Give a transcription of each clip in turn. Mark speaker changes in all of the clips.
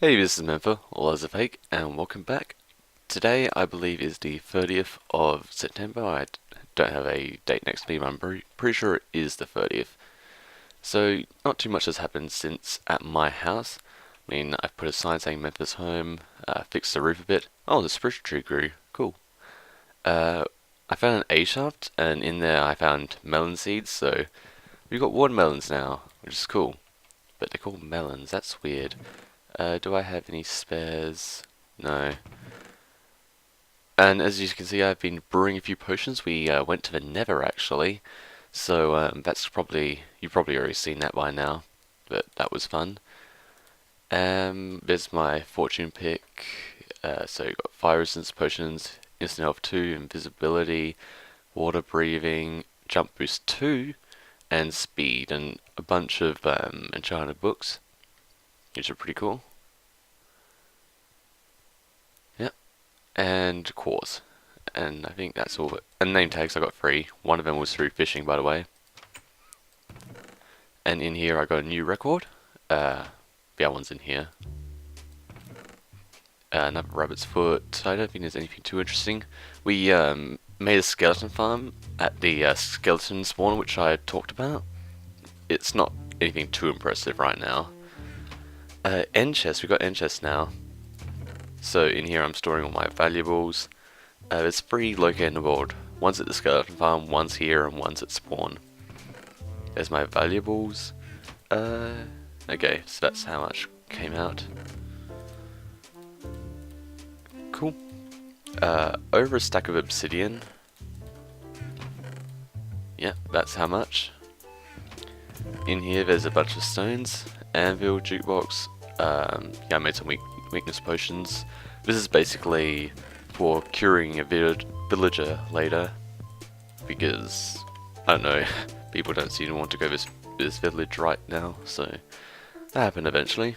Speaker 1: Hey, this is Menfa, or as a fake, and welcome back. Today, I believe, is the 30th of September. Don't have a date next to me, but I'm pretty sure it is the 30th. So, not too much has happened since at my house. I mean, I've put a sign saying Memphis home, fixed the roof a bit. Oh, the spruce tree grew. Cool. Uh, I found an A shaft, and in there I found melon seeds, so we've got watermelons now, which is cool. But they're called melons, that's weird. Do I have any spares? No. And as you can see, I've been brewing a few potions. We went to the Nether actually, so that's you've probably already seen that by now, but that was fun. There's my fortune pick. So you've got fire resistance potions, instant health 2, invisibility, water breathing, jump boost 2, and speed, and a bunch of enchanted books, which are pretty cool. Yep, and quartz. And I think that's all. And name tags I got 3. One of them was through fishing, by the way. And in here I got a new record. The other one's in here. Another rabbit's foot. I don't think there's anything too interesting. We made a skeleton farm at the skeleton spawn, which I talked about. It's not anything too impressive right now. End chest. We got end chests now. So in here I'm storing all my valuables. There's 3 located in the world. One's at the skeleton farm, one's here, and one's at spawn. There's my valuables. Okay, so that's how much came out. Cool. Over a stack of obsidian. Yeah, that's how much. In here there's a bunch of stones, anvil, jukebox. Yeah, I made some weakness potions. This is basically for curing a villager later, because I don't know, people don't seem to want to go this village right now, so that happened eventually.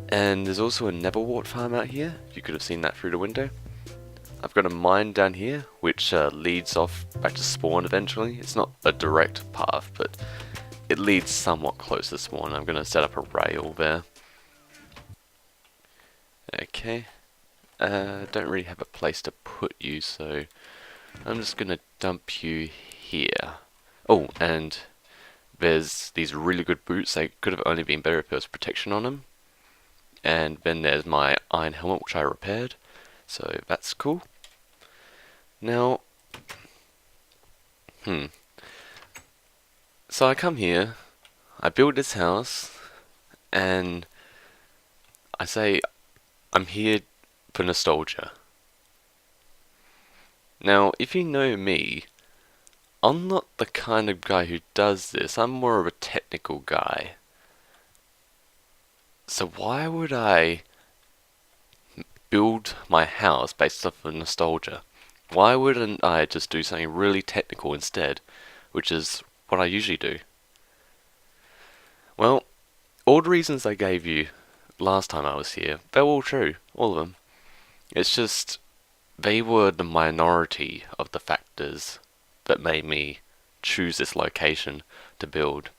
Speaker 1: And there's also a Neverwart farm out here. You could have seen that through the window. I've got a mine down here, which leads off back to spawn eventually. It's not a direct path, but it leads somewhat close to spawn. I'm going to set up a rail there. Okay. Don't really have a place to put you, so I'm just going to dump you here. Oh, and there's these really good boots. They could have only been better if there was protection on them. And then there's my iron helmet, which I repaired. So that's cool. Now, so I come here, I build this house, and I say I'm here for nostalgia. Now, if you know me, I'm not the kind of guy who does this. I'm more of a technical guy. So why would I build my house based off of nostalgia? Why wouldn't I just do something really technical instead, which is what I usually do? Well, all the reasons I gave you last time I was here, they're all true, all of them. It's just, they were the minority of the factors that made me choose this location to build.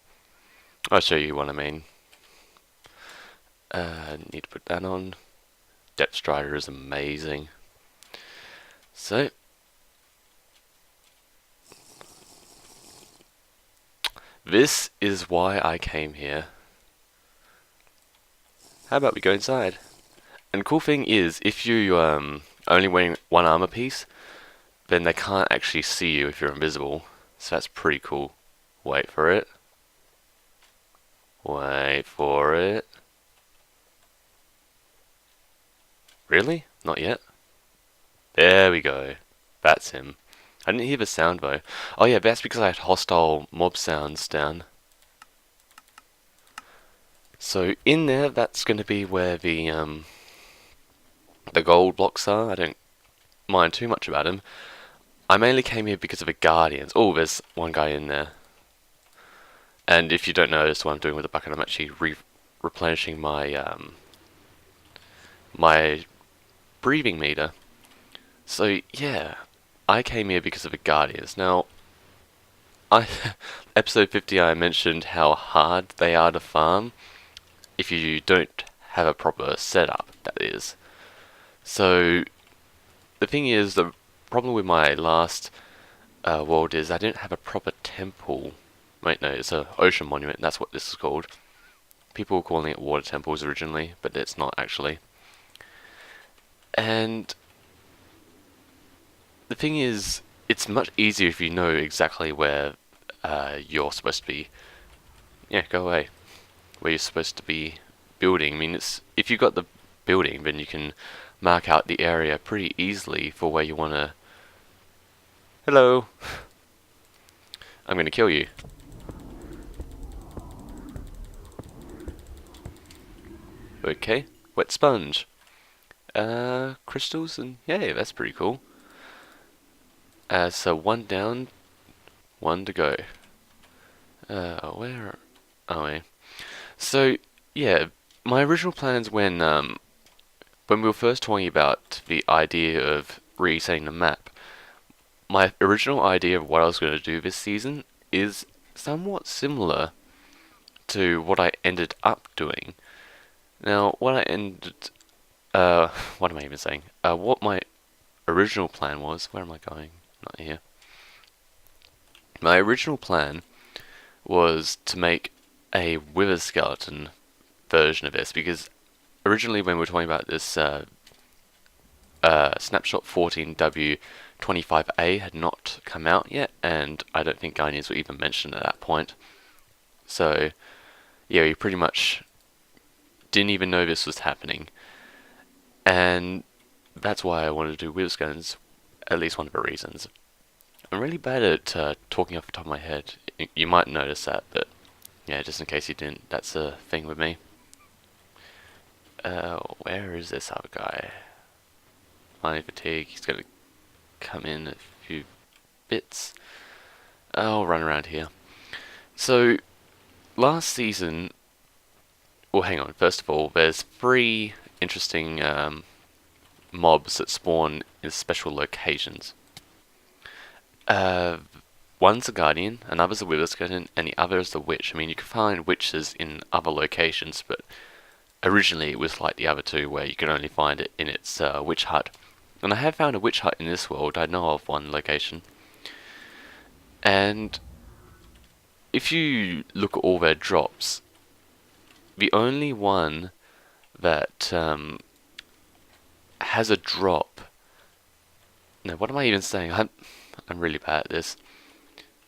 Speaker 1: I'll show you what I mean. Need to put that on. Depth Strider is amazing. So, this is why I came here. How about we go inside? And cool thing is, if you only wearing one armor piece, then they can't actually see you if you're invisible. So that's pretty cool. Wait for it. Wait for it. Really? Not yet? There we go. That's him. I didn't hear the sound though. Oh yeah, that's because I had hostile mob sounds down. So in there, that's going to be where the gold blocks are. I don't mind too much about him. I mainly came here because of the guardians. Oh, there's one guy in there. And if you don't notice what I'm doing with the bucket, I'm actually replenishing my my breathing meter. So yeah, I came here because of the guardians. Now, episode 50 I mentioned how hard they are to farm. if you don't have a proper setup, that is. So the thing is, the problem with my last world is I didn't have a proper temple. Wait, no, it's an ocean monument. That's what this is called. People were calling it water temples originally, but it's not actually. And the thing is, it's much easier if you know exactly where you're supposed to be. Yeah, go away. Where you're supposed to be building. I mean, it's if you got the building, then you can mark out the area pretty easily for where you want to. Hello. I'm going to kill you. Okay, wet sponge. Crystals and yeah, that's pretty cool. So one down, one to go. Where are we? So yeah, my original plans when we were first talking about the idea of resetting the map, my original idea of what I was going to do this season is somewhat similar to what I ended up doing. Now, what am I even saying? What my original plan was, where am I going? Not here. My original plan was to make a wither skeleton version of this, because originally when we were talking about this snapshot 14W25A had not come out yet, and I don't think Guardians were even mentioned at that point. So yeah, we pretty much didn't even know this was happening, and that's why I wanted to do wither skeletons. At least one of the reasons. I'm really bad at talking off the top of my head. You might notice that, but yeah, just in case you didn't, that's a thing with me. Where is this other guy? Finally fatigue. He's gonna come in a few bits. I'll run around here. So, last season. Well, hang on. First of all, there's 3 interesting mobs that spawn in special locations. One's a guardian, another's a wither skeleton, and the other is the witch. I mean, you can find witches in other locations, but originally it was like the other 2, where you can only find it in its witch hut. And I have found a witch hut in this world. I know of one location. And if you look at all their drops, the only one that has a drop. No, what am I even saying? I'm really bad at this,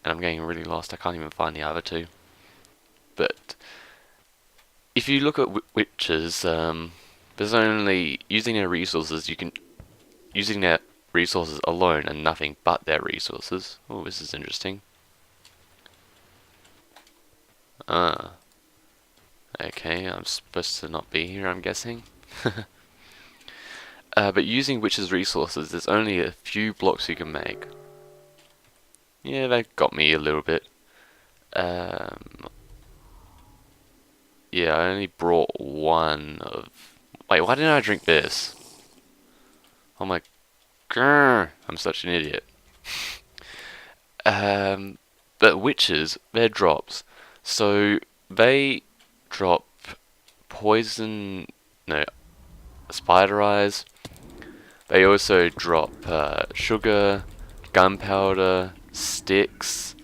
Speaker 1: and I'm getting really lost. I can't even find the other 2. But if you look at witches, there's only using their resources. Using their resources alone and nothing but their resources. Oh, this is interesting. Okay, I'm supposed to not be here, I'm guessing. But using witches' resources, there's only a few blocks you can make. Yeah, that got me a little bit. Yeah, I only brought one of... Wait, why didn't I drink this? Oh my... Grr, I'm such an idiot. But witches, they're drops. So, they drop poison... No, spider eyes. They also drop sugar, gunpowder, sticks,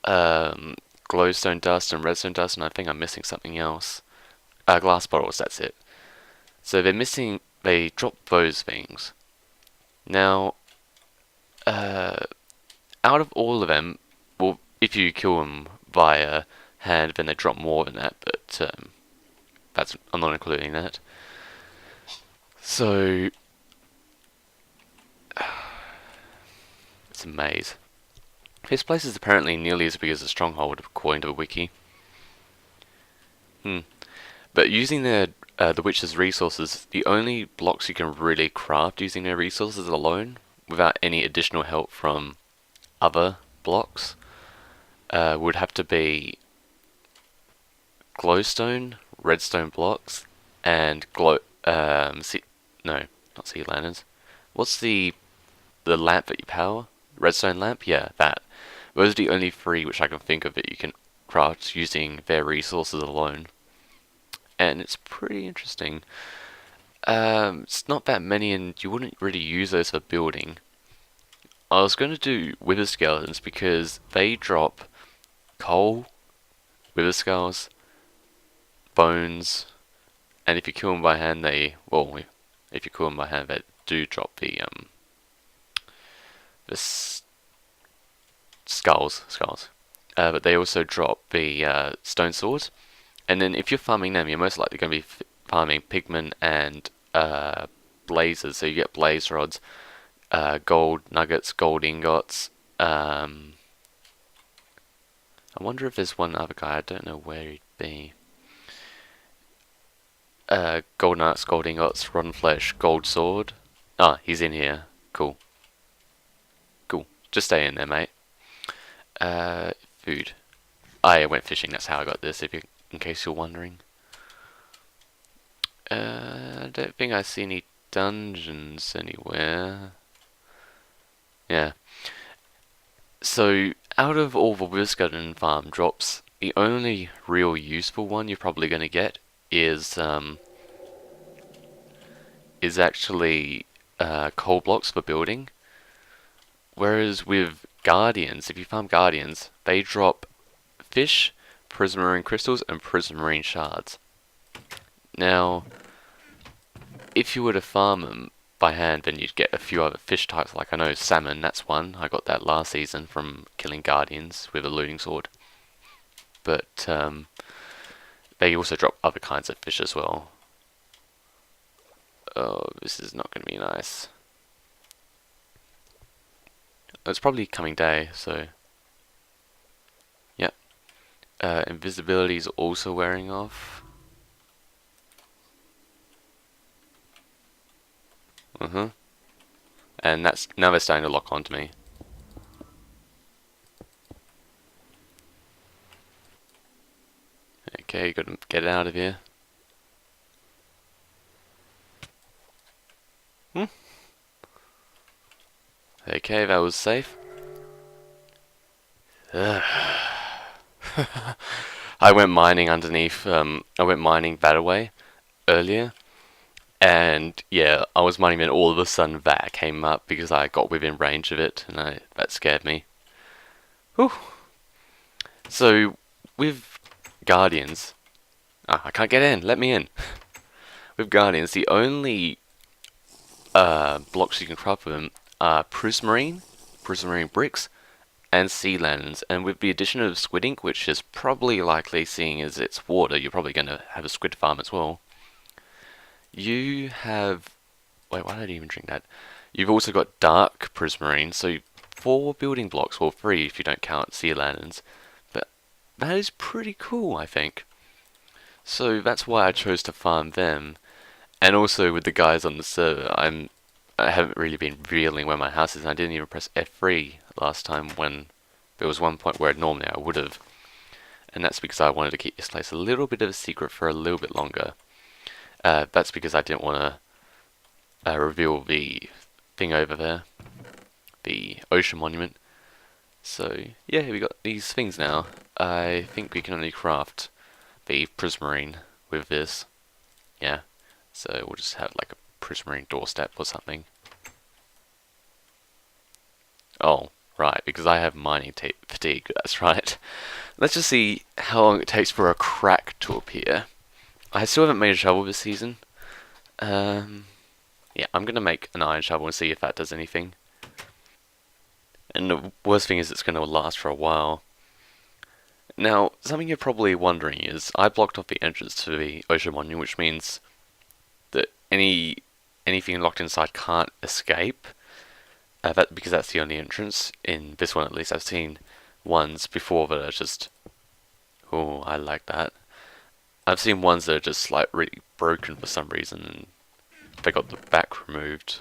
Speaker 1: glowstone dust and redstone dust, and I think I'm missing something else. Glass bottles, that's it. So they drop those things. Now, out of all of them, well, if you kill them via hand, then they drop more than that, but I'm not including that. So, it's a maze. This place is apparently nearly as big as a stronghold, according to the wiki. But using the witch's resources, the only blocks you can really craft using their resources alone, without any additional help from other blocks, would have to be glowstone, redstone blocks, and no, not sea lanterns. What's the lamp that you power? Redstone lamp? Yeah, that. Those are the only 3 which I can think of that you can craft using their resources alone. and it's pretty interesting. It's not that many, and you wouldn't really use those for building. I was going to do wither skeletons because they drop coal, wither skulls, bones, and if you kill them by hand, if you kill them by hand, they do drop the skulls. But they also drop the stone swords. And then if you're farming them, you're most likely going to be farming pigment and blazes. So you get blaze rods, gold nuggets, gold ingots. I wonder if there's one other guy. I don't know where he'd be. Gold nuggets, gold ingots, rotten flesh, gold sword. Ah, he's in here. Cool. Cool. Just stay in there, mate. Food. I went fishing. That's how I got this. In case you're wondering. I don't think I see any dungeons anywhere. Yeah. So, out of all the Wizgarden farm drops, the only real useful one you're probably going to get is actually coal blocks for building. Whereas with Guardians, if you farm Guardians, they drop fish, prismarine crystals, and prismarine shards. Now, if you were to farm them by hand, then you'd get a few other fish types, like I know salmon, that's one. I got that last season from killing Guardians with a looting sword. But they also drop other kinds of fish as well. Oh, this is not going to be nice. It's probably coming day, so... Yep. Invisibility is also wearing off. And now they're starting to lock onto me. Okay, gotta get out of here. Okay, that was safe. I went mining underneath, I went mining that way earlier. And yeah, I was mining and all of a sudden that came up because I got within range of it and that scared me. Whew. So, with Guardians... I can't get in, let me in. With Guardians, the only blocks you can craft with them are prismarine bricks, and sea lanterns. And with the addition of squid ink, which is probably likely, seeing as it's water, you're probably going to have a squid farm as well. You have... Wait, why did I even drink that? You've also got dark prismarine, so 4 building blocks, or 3 if you don't count sea lanterns. But that is pretty cool, I think. So that's why I chose to farm them. And also with the guys on the server, I haven't really been revealing where my house is, and I didn't even press F3 last time when there was one point where normally I would have. And that's because I wanted to keep this place a little bit of a secret for a little bit longer. That's because I didn't want to reveal the thing over there, the ocean monument. So yeah, we got these things now. I think we can only craft the prismarine with this. Yeah, so we'll just have like a prismarine doorstep or something. Oh, right, because I have mining fatigue, that's right. Let's just see how long it takes for a crack to appear. I still haven't made a shovel this season. Yeah, I'm going to make an iron shovel and see if that does anything. And the worst thing is it's going to last for a while. Now, something you're probably wondering is, I blocked off the entrance to the ocean monument, which means that anything locked inside can't escape. Because that's the only entrance, in this one at least. I've seen ones before that are just... Oh, I like that. I've seen ones that are just like really broken for some reason, and they got the back removed.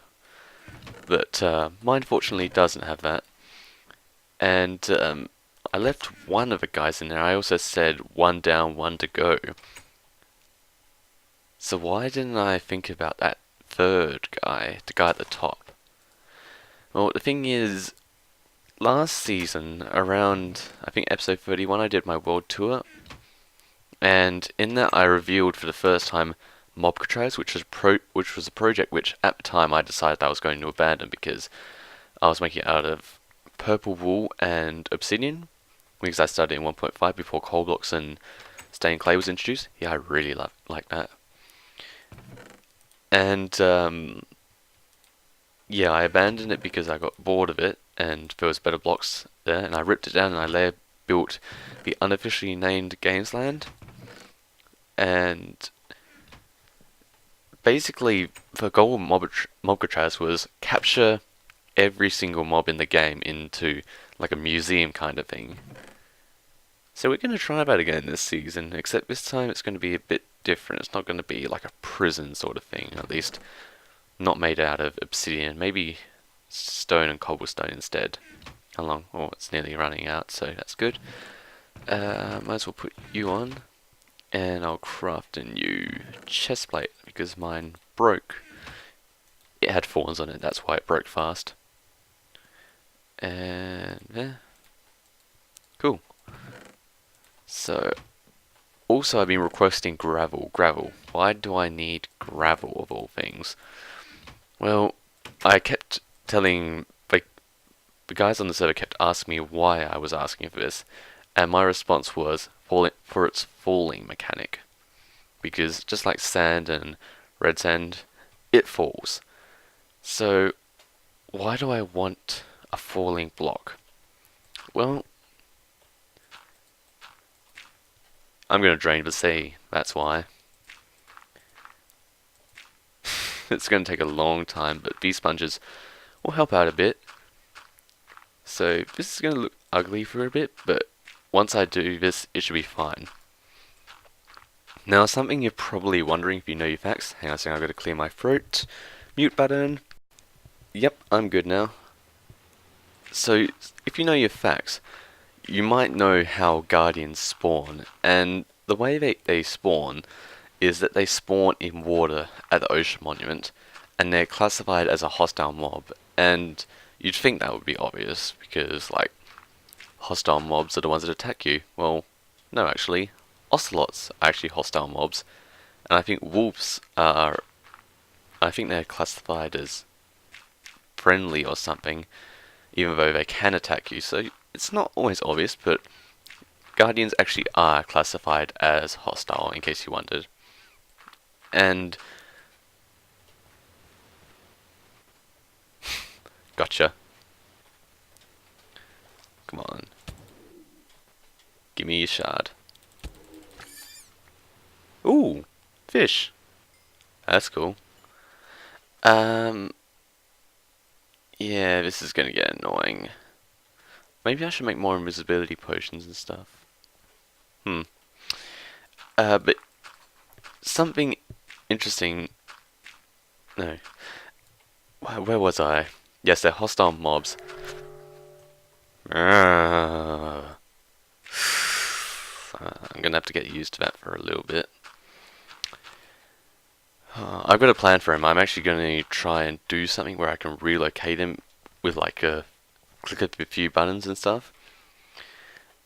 Speaker 1: But mine fortunately doesn't have that. And I left one of the guys in there. I also said 1 down, 1 to go. So why didn't I think about that third guy, the guy at the top? Well, the thing is, last season, around, I think episode 31, I did my world tour. And in that, I revealed for the first time MobContrails, which was a project which at the time I decided I was going to abandon because I was making it out of purple wool and obsidian, because I started in 1.5 before coal blocks and stained clay was introduced. Yeah, I really like that. And yeah, I abandoned it because I got bored of it and there was better blocks there, and I ripped it down and I layer built the unofficially named Gamesland. And basically, the goal of MobContrails was capture every single mob in the game into like a museum kind of thing. So we're going to try that again this season, except this time it's going to be a bit different. It's not going to be like a prison sort of thing, at least not made out of obsidian, maybe stone and cobblestone instead. How long? Oh, it's nearly running out, so that's good. Might as well put you on, and I'll craft a new chest plate because mine broke. It had thorns on it, that's why it broke fast. And yeah, cool. So, also I've been requesting gravel. Gravel. Why do I need gravel of all things? Well, I kept telling, like, the guys on the server kept asking me why I was asking for this, and my response was for its falling mechanic. Because just like sand and red sand, it falls. So, why do I want a falling block? Well, I'm going to drain the sea, that's why. It's going to take a long time, but these sponges will help out a bit. So this is going to look ugly for a bit, but once I do this, it should be fine. Now, something you're probably wondering if you know your facts. Hang on a second, I've got to clear my throat. Mute button. Yep, I'm good now. So, if you know your facts, you might know how guardians spawn, and the way they spawn is that they spawn in water at the ocean monument, and they're classified as a hostile mob. And you'd think that would be obvious, because, like, hostile mobs are the ones that attack you. Well, no, actually. Ocelots are actually hostile mobs. And I think wolves are... I think they're classified as friendly or something, even though they can attack you. So it's not always obvious, but guardians actually are classified as hostile, in case you wondered. And... gotcha. Come on. Give me your shard. Ooh, fish. That's cool. Yeah, this is gonna get annoying. Maybe I should make more invisibility potions and stuff. But something interesting. No. Where was I? Yes, they're hostile mobs. I'm gonna have to get used to that for a little bit. I've got a plan for him. I'm actually going to try and do something where I can relocate him with like click a few buttons and stuff.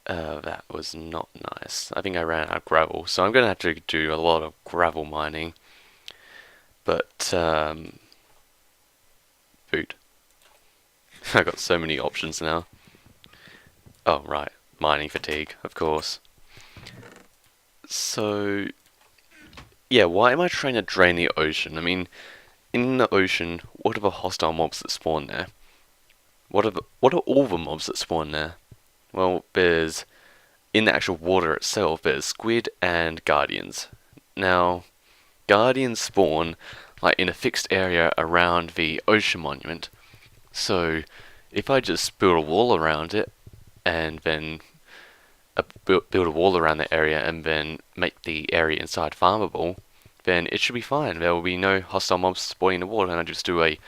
Speaker 1: That was not nice. I think I ran out of gravel, so I'm going to have to do a lot of gravel mining. But, food. I got so many options now. Oh, right. Mining fatigue, of course. So, yeah, why am I trying to drain the ocean? I mean, in the ocean, what are the hostile mobs that spawn there? What are all the mobs that spawn there? Well, there's, in the actual water itself, there's squid and guardians. Now, guardians spawn like in a fixed area around the ocean monument. So, if I just build a wall around it, and then build a wall around the area, and then make the area inside farmable, then it should be fine. There will be no hostile mobs spawning in the water, and I just do a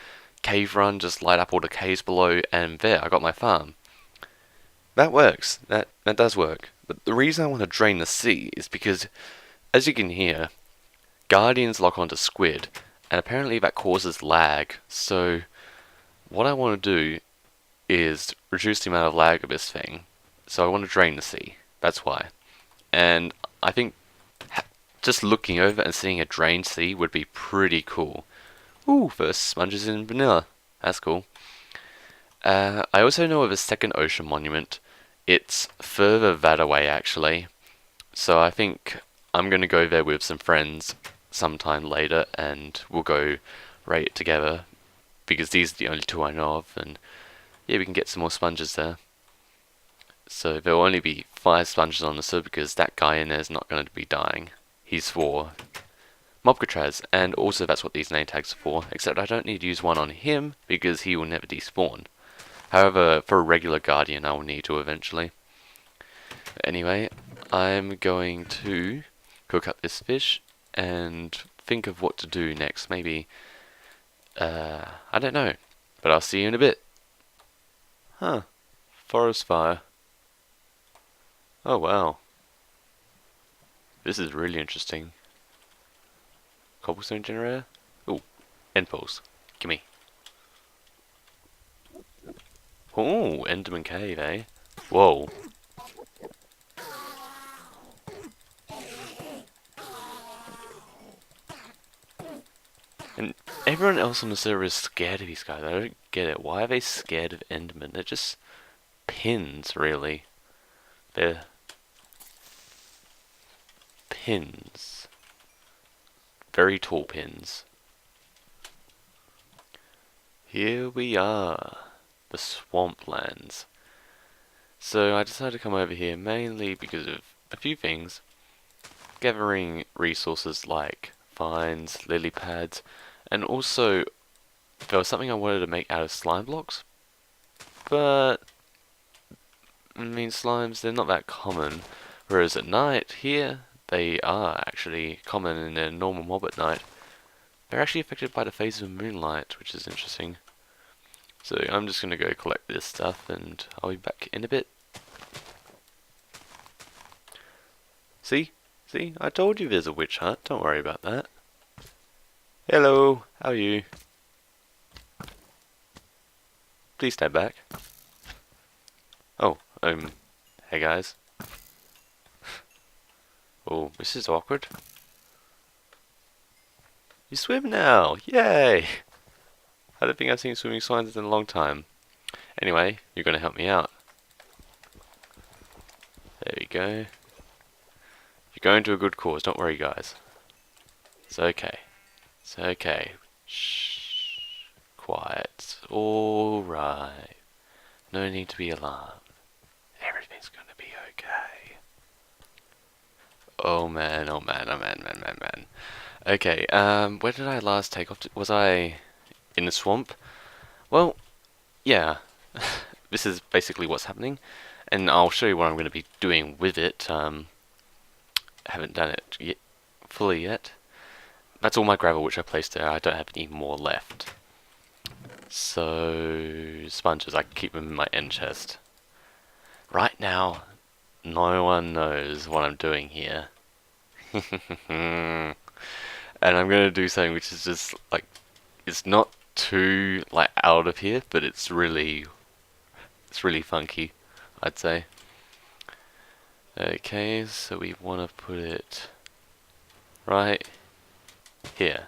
Speaker 1: cave run, just light up all the caves below, and there, I got my farm. That works. That does work. But the reason I want to drain the sea is because, as you can hear, guardians lock onto squid, and apparently that causes lag. So, what I want to do is reduce the amount of lag of this thing. So I want to drain the sea. That's why. And I think just looking over and seeing a drained sea would be pretty cool. Ooh, first sponges in vanilla. That's cool. I also know of a second ocean monument. It's further that away, actually. So I think I'm going to go there with some friends sometime later, and we'll go rate it together, because these are the only two I know of, and yeah, we can get some more sponges there. So there will only be 5 sponges on the server, because that guy in there is not going to be dying. He's for Mobcatraz, and also that's what these name tags are for, except I don't need to use one on him, because he will never despawn. However, for a regular guardian I will need to eventually. Anyway, I'm going to cook up this fish and think of what to do next. Maybe, I don't know, but I'll see you in a bit. Huh, forest fire. Oh wow, this is really interesting. Cobblestone generator? Ooh, end pulse. Gimme. Oh, Enderman Cave, eh? Whoa. And everyone else on the server is scared of these guys. I don't get it. Why are they scared of Endermen? They're just pins, really. They're pins. Very tall pins. Here we are. The swamplands. So I decided to come over here mainly because of a few things. Gathering resources like vines, lily pads, and also there was something I wanted to make out of slime blocks. But I mean, slimes, they're not that common. Whereas at night, here, they are actually common in a normal mob at night. They're actually affected by the phase of moonlight, which is interesting. So I'm just going to go collect this stuff, and I'll be back in a bit. See? See? I told you there's a witch hut. Don't worry about that. Hello. How are you? Please stand back. Oh, hey guys. Oh, this is awkward. You swim now! Yay! I don't think I've seen swimming signs in a long time. Anyway, you're going to help me out. There you go. You're going to a good cause, don't worry guys. It's okay. It's okay. Shh. Quiet. Alright. No need to be alarmed. Everything's going to be okay. Oh man, oh man, oh man, man. Okay, where did I last take off to? Was I in the swamp? Well, yeah. This is basically what's happening, and I'll show you what I'm going to be doing with it. Haven't done it yet, fully yet. That's all my gravel which I placed there. I don't have any more left. So, sponges, I keep them in my end chest. Right now, no one knows what I'm doing here. And I'm going to do something which is just, like, it's not too, like, out of here, but it's really funky, I'd say. Okay, so we want to put it right here.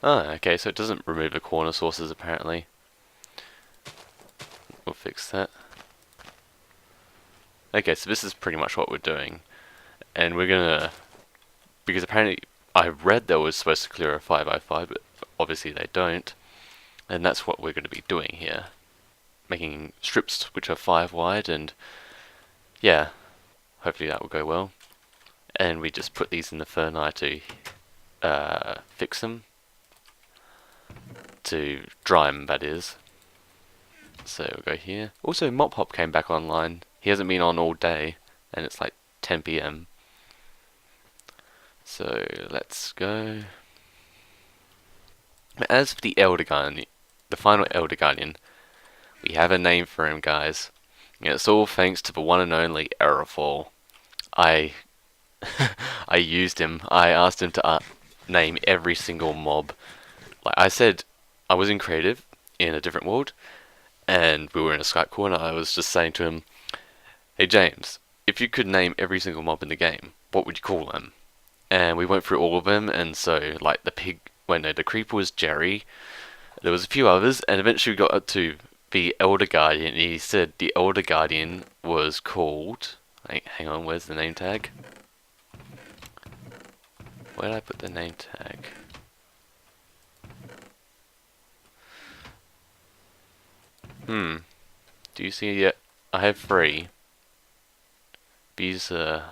Speaker 1: Oh, okay, so it doesn't remove the corner sources apparently. We'll fix that. Okay, so this is pretty much what we're doing. And we're gonna, because apparently I read there was supposed to clear a 5x5, but obviously they don't. And that's what we're going to be doing here. Making strips which are 5 wide, and yeah, hopefully that will go well. And we just put these in the ferni to fix them. To dry them, that is. So we'll go here. Also, Mop Hop came back online. He hasn't been on all day, and it's like 10 PM. So let's go. As for the Elder Guardian, the final Elder Guardian, we have a name for him, guys. And it's all thanks to the one and only Errorfall. I used him. I asked him to name every single mob. Like I said, I was in creative in a different world, and we were in a Skype call, and I was just saying to him, "Hey James, if you could name every single mob in the game, what would you call them? And we went through all of them, and so like the pig, well no, the creeper was Jerry. There was a few others, and eventually we got up to the Elder Guardian. He said the Elder Guardian was called. Hang on, where's the name tag? Where did I put the name tag? Do you see it? I have 3. These there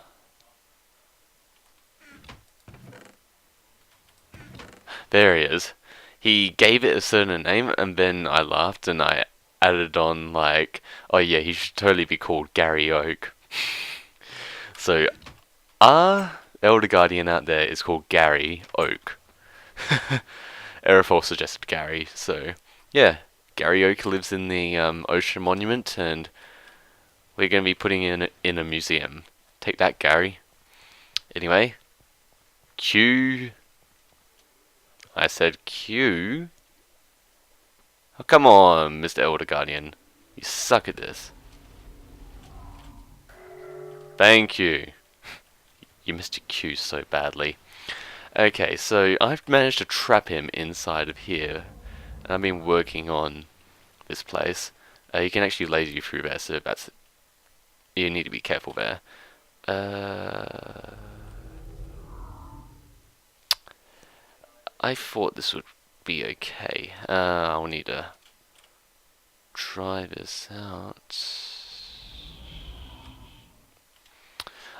Speaker 1: he is. He gave it a certain name, and then I laughed and I added on like, oh yeah, he should totally be called Gary Oak. So our Elder Guardian out there is called Gary Oak. Aerophol suggested Gary, so yeah, Gary Oak lives in the Ocean Monument, and we're going to be putting it in a museum. Take that, Gary. Anyway, Q. I said Q. Oh, come on, Mr. Elder Guardian. You suck at this. Thank you. You missed your Q so badly. Okay, so I've managed to trap him inside of here. And I've been working on this place. You can actually laser you through there, so that's... You need to be careful there. I thought this would be okay. I'll need to try this out.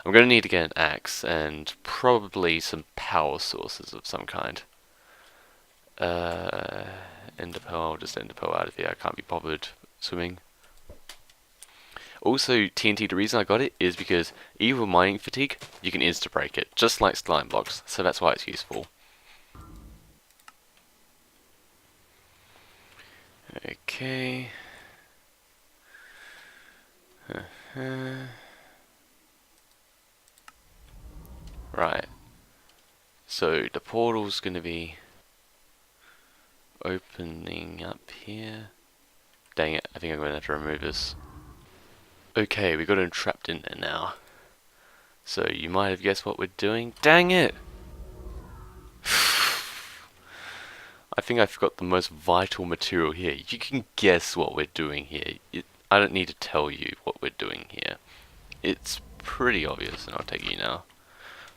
Speaker 1: I'm going to need to get an axe and probably some power sources of some kind. Ender pearl, I'll just ender pearl out of here. I can't be bothered swimming. Also, TNT, the reason I got it is because even with mining fatigue, you can insta-break it, just like slime blocks, so that's why it's useful. Okay. Right. So the portal's going to be opening up here. Dang it, I think I'm going to have to remove this. Okay, we got him trapped in there now. So you might have guessed what we're doing. Dang it! I think I forgot the most vital material here. You can guess what we're doing here. I don't need to tell you what we're doing here. It's pretty obvious, and I'll take you now.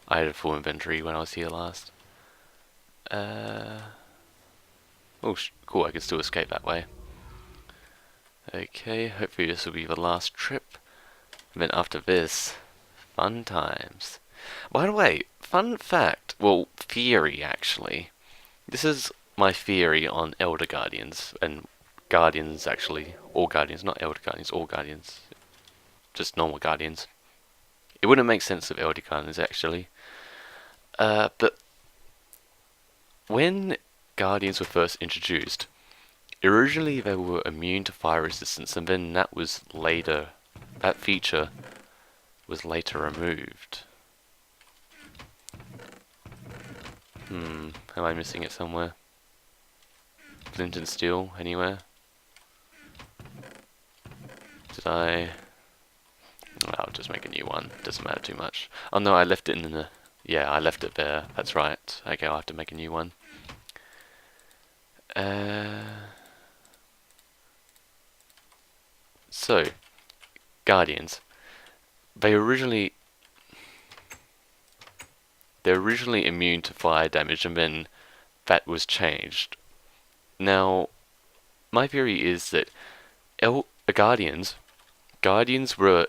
Speaker 1: I had a full inventory when I was here last. Oh, cool, I can still escape that way. Okay, hopefully this will be the last trip. And then after this, fun times. By the way, fun fact, well, theory actually. This is my theory on Elder Guardians, and Guardians actually. All Guardians, not Elder Guardians, all Guardians. Just normal Guardians. It wouldn't make sense of Elder Guardians actually. But when Guardians were first introduced, originally they were immune to fire resistance, and then that feature was later removed. Am I missing it somewhere? Flint and steel, anywhere? Did I... Well, I'll just make a new one, doesn't matter too much. Oh no, I left it in the... Yeah, I left it there, that's right. Okay, I'll have to make a new one. So, Guardians. They're originally immune to fire damage, and then that was changed. Now, my theory is that Guardians were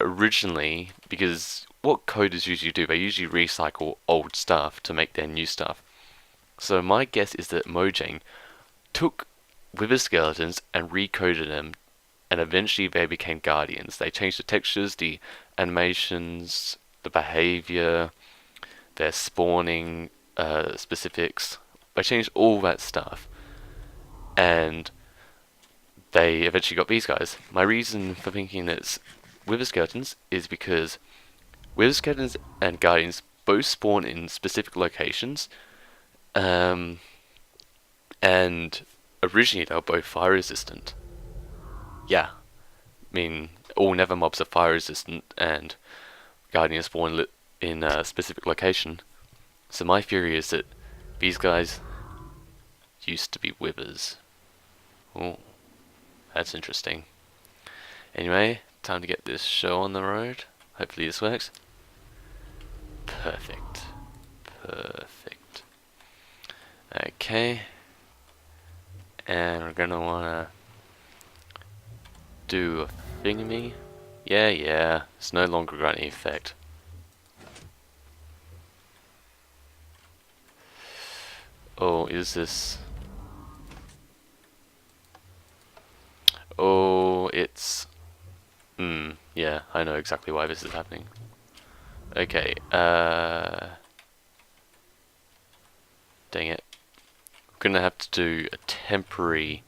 Speaker 1: originally, because what coders usually do, they usually recycle old stuff to make their new stuff. So my guess is that Mojang took Wither Skeletons and recoded them, and eventually they became Guardians. They changed the textures, the animations, the behavior, their spawning specifics. They changed all that stuff, and they eventually got these guys. My reason for thinking that it's Wither Skeletons is because Wither Skeletons and Guardians both spawn in specific locations, and originally they were both fire resistant. Yeah, I mean, all Nether mobs are fire resistant, and Guardians spawn in a specific location. So my theory is that these guys used to be withers. Oh, that's interesting. Anyway, time to get this show on the road. Hopefully this works. Perfect. Perfect. Okay. And we're gonna wanna do a thingy. Yeah, it's no longer got any effect. Oh, is this... Oh, it's... yeah, I know exactly why this is happening. Okay, dang it. I'm gonna have to do a temporary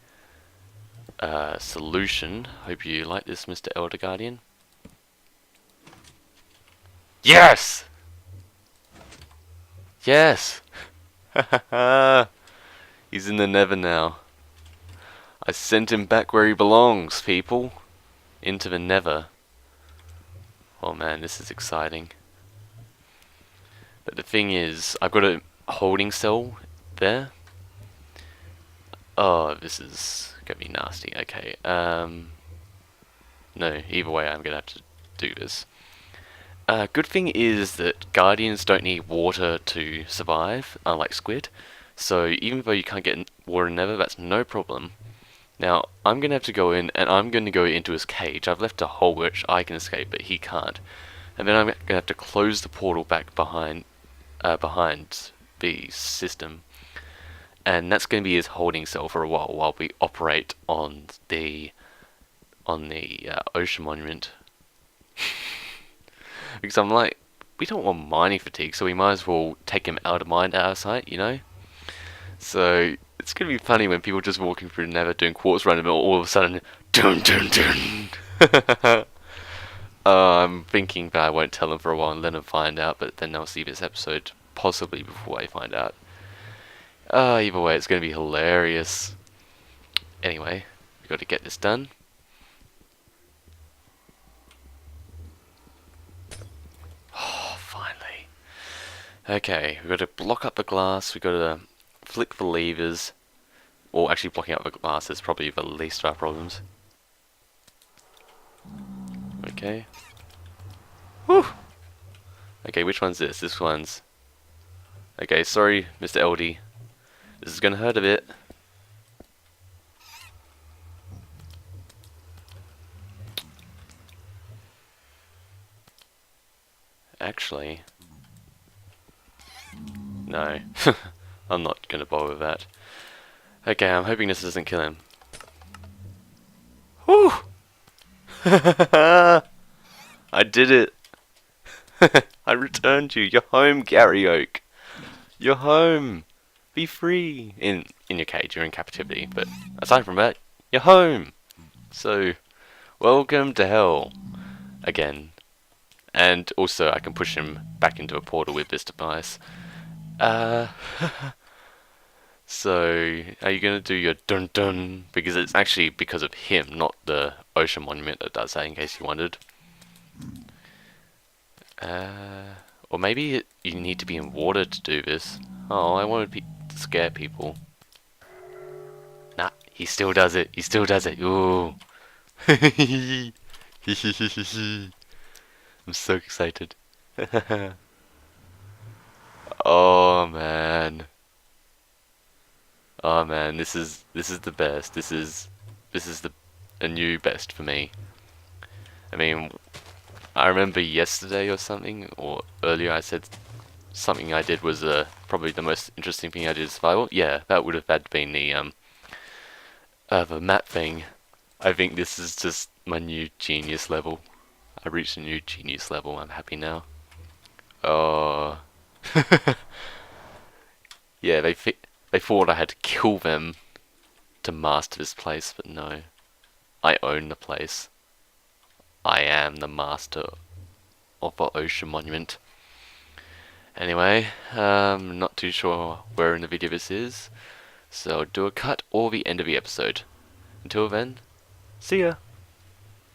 Speaker 1: solution. Hope you like this, Mr. Elder Guardian. Yes! Yes! He's in the Nether now. I sent him back where he belongs, people. Into the Nether. Oh man, this is exciting. But the thing is, I've got a holding cell there. Oh, this is gonna be nasty. Okay, no, either way I'm gonna have to do this. Good thing is that Guardians don't need water to survive, unlike Squid. So even though you can't get water in Nether, that's no problem. Now, I'm going to have to go in, and I'm going to go into his cage. I've left a hole which I can escape, but he can't. And then I'm going to have to close the portal back behind the system. And that's going to be his holding cell for a while we operate on the ocean monument. Because I'm like, we don't want mining fatigue, so we might as well take him out of mind, out of sight, you know? So, it's going to be funny when people just walking through the Nether doing quartz run and all of a sudden, dun dun dun! I'm thinking that I won't tell them for a while and let them find out, but then they'll see this episode possibly before I find out. Either way, it's going to be hilarious. Anyway, we've got to get this done. Okay, we've got to block up the glass, we've got to flick the levers, or actually blocking up the glass is probably the least of our problems. Okay. Whew! Okay, which one's this? This one's... Okay, sorry, Mr. LD. This is gonna hurt a bit. Actually... No. I'm not gonna bother with that. Okay, I'm hoping this doesn't kill him. Whew! I did it! I returned you. You're home, Gary Oak. You're home. Be free. In your cage, you're in captivity, but aside from that, you're home. So, welcome to hell. Again. And also, I can push him back into a portal with this device. So, are you gonna do your dun dun? Because it's actually because of him, not the ocean monument that does that, in case you wondered. Or maybe you need to be in water to do this. Oh, I wanted to scare people. Nah, he still does it. He still does it. Ooh. I'm so excited. Oh man. Oh man, this is the best. This is a new best for me. I mean, I remember yesterday or something, or earlier I said something I did was probably the most interesting thing I did in survival. Yeah, that would have had been the map thing. I think this is just my new genius level. I reached a new genius level. I'm happy now. Oh. Yeah, they thought I had to kill them to master this place, but no. I own the place. I am the master of the ocean monument. Anyway, not too sure where in the video this is, so I'll do a cut or the end of the episode. Until then, see ya!